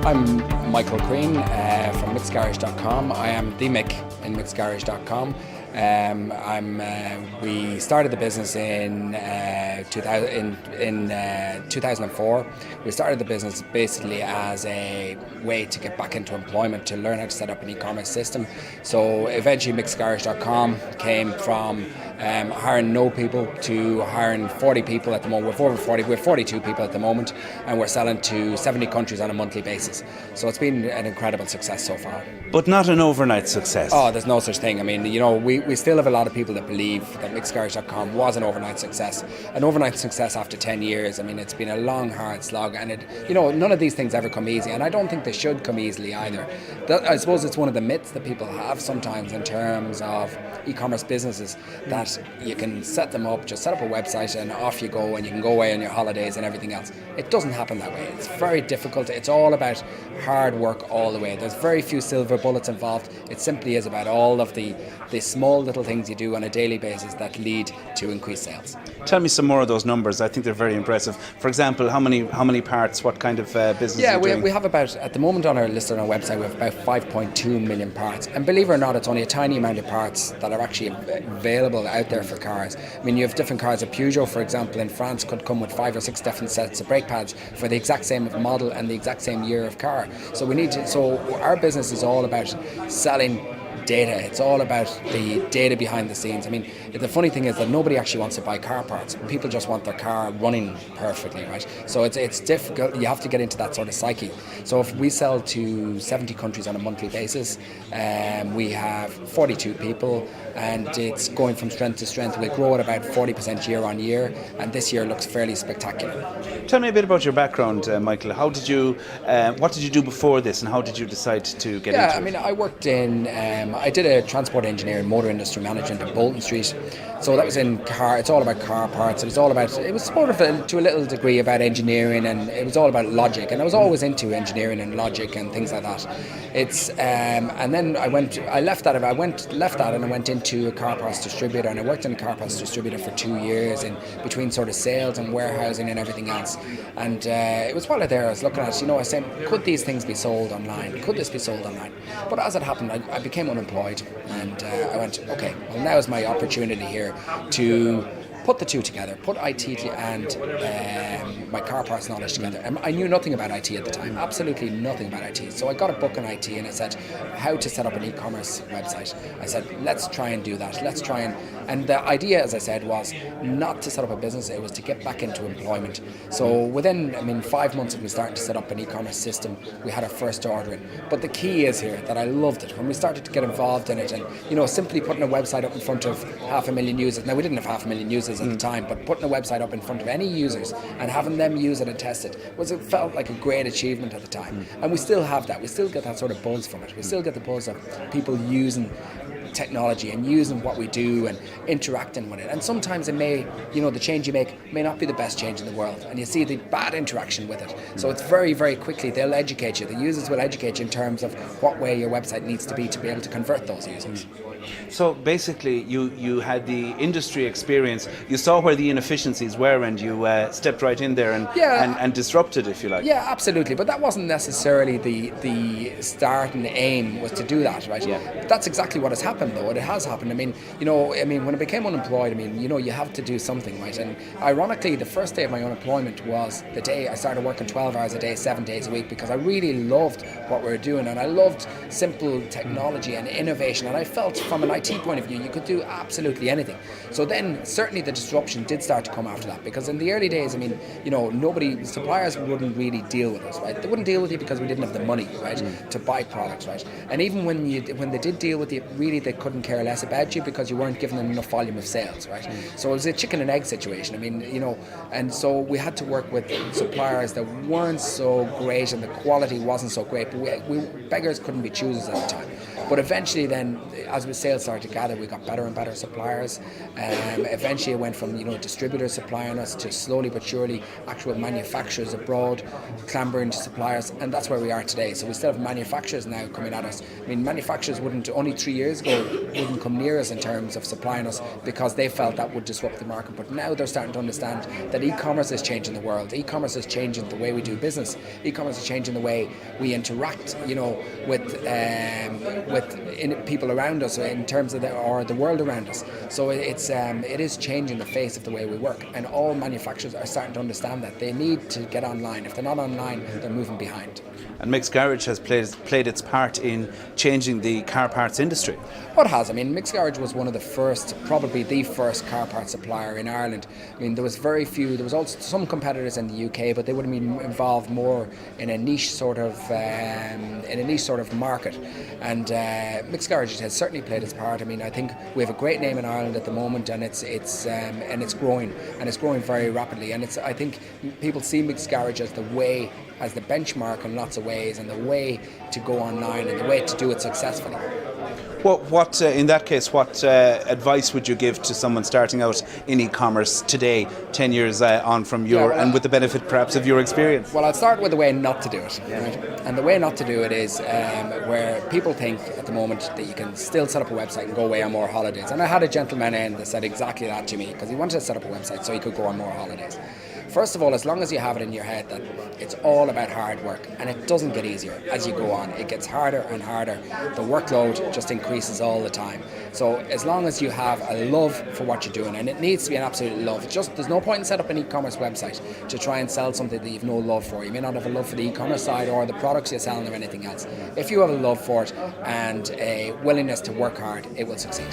I'm Crean from MicksGaragecom. I am the Mick in MicksGaragecom. We started the business in 2004. We started the business basically as a way to get back into employment, to learn how to set up an e-commerce system. So eventually MicksGaragecom came from hiring no people to hiring 40 people at the moment. We're 42 people at the moment, and we're selling to 70 countries on a monthly basis. So it's been an incredible success so far. But not an overnight success. Oh, there's no such thing. I mean, we still have a lot of people that believe that MicksGarage.com was an overnight success. An overnight success after 10 years. I mean, it's been a long, hard slog, and none of these things ever come easy, and I don't think they should come easily either. I suppose it's one of the myths that people have sometimes in terms of e-commerce businesses, that you can set them up, just set up a website and off you go, and you can go away on your holidays and everything else. It doesn't happen that way. It's very difficult. It's all about hard work all the way. There's very few silver bullets involved. It simply is about all of the small little things you do on a daily basis that lead to increased sales. Tell me some more of those numbers. I think they're very impressive. For example, how many parts, what kind of business are you doing? We have about, at the moment on our list on our website, we have about 5.2 million parts. And believe it or not, it's only a tiny amount of parts that are actually available out there for cars. I mean, you have different cars. A Peugeot, for example, in France could come with 5 or 6 different sets of brake pads for the exact same model and the exact same year of car. So our business is all about selling data. It's all about the data behind the scenes. I mean, the funny thing is that nobody actually wants to buy car parts. People just want their car running perfectly, right? So it's difficult. You have to get into that sort of psyche. So if we sell to 70 countries on a monthly basis, we have 42 people, and it's going from strength to strength. We'll grow at about 40% year on year, and this year looks fairly spectacular. Tell me a bit about your background, Michael. What did you do before this, and how did you decide to get into it? I mean, I worked in, I did a transport engineer and motor industry management at Bolton Street. So that was it's all about car parts. It was sort of to a little degree about engineering, and it was all about logic. And I was always into engineering and logic and things like that. And then I left that and I went into a car parts distributor, and I worked in a car parts distributor for 2 years in between sort of sales and warehousing and everything else. And it was while I was looking at it, I said, could these things be sold online? Could this be sold online? But as it happened, I became unemployed, and I went, okay, well, now is my opportunity here to put the two together, put IT and my car parts knowledge together. And I knew nothing about IT at the time, absolutely nothing about IT. So I got a book on IT, and I said, how to set up an e-commerce website. I said, let's try and do that. And the idea, as I said, was not to set up a business, it was to get back into employment. So within, 5 months of me starting to set up an e-commerce system, we had our first order in. But the key is here that I loved it. When we started to get involved in it, and simply putting a website up in front of 500,000 users. Now, we didn't have 500,000 users at the time, but putting a website up in front of any users and having them use it and test it felt like a great achievement at the time. And we still have that. We still get that sort of buzz from it. We still get the buzz of people using technology and using what we do and interacting with it. And sometimes it may, the change you make may not be the best change in the world, and you see the bad interaction with it. So it's very, very quickly they'll educate you. The users will educate you in terms of what way your website needs to be able to convert those users. So basically you had the industry experience, you saw where the inefficiencies were, and you stepped right in there and disrupted, if you like. Yeah, absolutely. But that wasn't necessarily the start and the aim was to do that, right? Yeah. That's exactly what has happened, though. It has happened. When I became unemployed, you have to do something, right? And ironically, the first day of my unemployment was the day I started working 12 hours a day, 7 days a week, because I really loved what we were doing, and I loved simple technology and innovation, and I felt from an IT point of view, you could do absolutely anything. So then certainly the disruption did start to come after that, because in the early days, suppliers wouldn't really deal with us, right? They wouldn't deal with you because we didn't have the money, right, to buy products, right? And even when they did deal with you, really they couldn't care less about you because you weren't giving them enough volume of sales, right? So it was a chicken and egg situation. And so we had to work with suppliers that weren't so great and the quality wasn't so great, but we beggars couldn't be choosers at the time. But eventually then, as we sales started to gather, we got better and better suppliers. Eventually it went from distributors supplying us to slowly but surely actual manufacturers abroad clambering to suppliers, and that's where we are today. So we still have manufacturers now coming at us. I mean, manufacturers only 3 years ago wouldn't come near us in terms of supplying us because they felt that would disrupt the market, but now they're starting to understand that e-commerce is changing the world. E-commerce is changing the way we do business. E-commerce is changing the way we interact, with people around us in terms of the world around us. So it is changing the face of the way we work, and all manufacturers are starting to understand that they need to get online. If they're not online, they're moving behind. And Mick's Garage has played its part in changing the car parts industry. What has? I mean, Mick's Garage was one of the first, probably the first car parts supplier in Ireland. I mean, there was very few. There was also some competitors in the UK, but they would have been involved more in a niche sort of market. And Mick's Garage has certainly played its part. I mean, I think we have a great name in Ireland at the moment, and it's growing, and it's growing very rapidly. And I think people see Mick's Garage as the benchmark in lots of ways, and the way to go online, and the way to do it successfully. What in that case, what advice would you give to someone starting out in e-commerce today, 10 years on from and with the benefit perhaps of your experience? Well, I'll start with the way not to do it. Right? And the way not to do it is where people think at the moment that you can still set up a website and go away on more holidays. And I had a gentleman in that said exactly that to me, because he wanted to set up a website so he could go on more holidays. First of all, as long as you have it in your head that it's all about hard work, and it doesn't get easier as you go on. It gets harder and harder. The workload just increases all the time. So as long as you have a love for what you're doing, and it needs to be an absolute love. There's no point in setting up an e-commerce website to try and sell something that you've no love for. You may not have a love for the e-commerce side or the products you're selling or anything else. If you have a love for it and a willingness to work hard, it will succeed.